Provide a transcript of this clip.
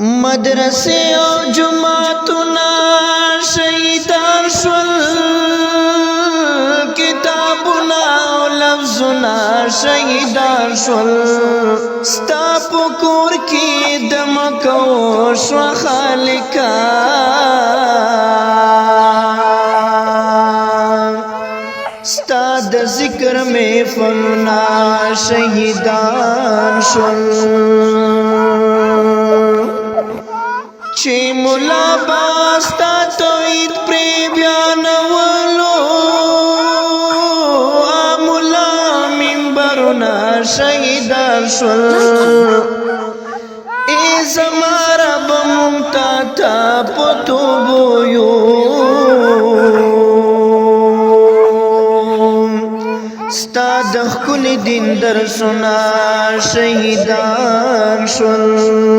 مدرسے او جماعتنا شهیدان شول کتابنا او لفظنا شهیدان شول ستا پکور کی دمکو شو خالقا ستا د ذکر میں فلنا شهیدان شول چی مولا باستا توید پری بیانولو مولا منبرنا شهیدان شول ای زمارا بممتاتا پتوبویو ستا دخکل دین در سنا شهیدان شول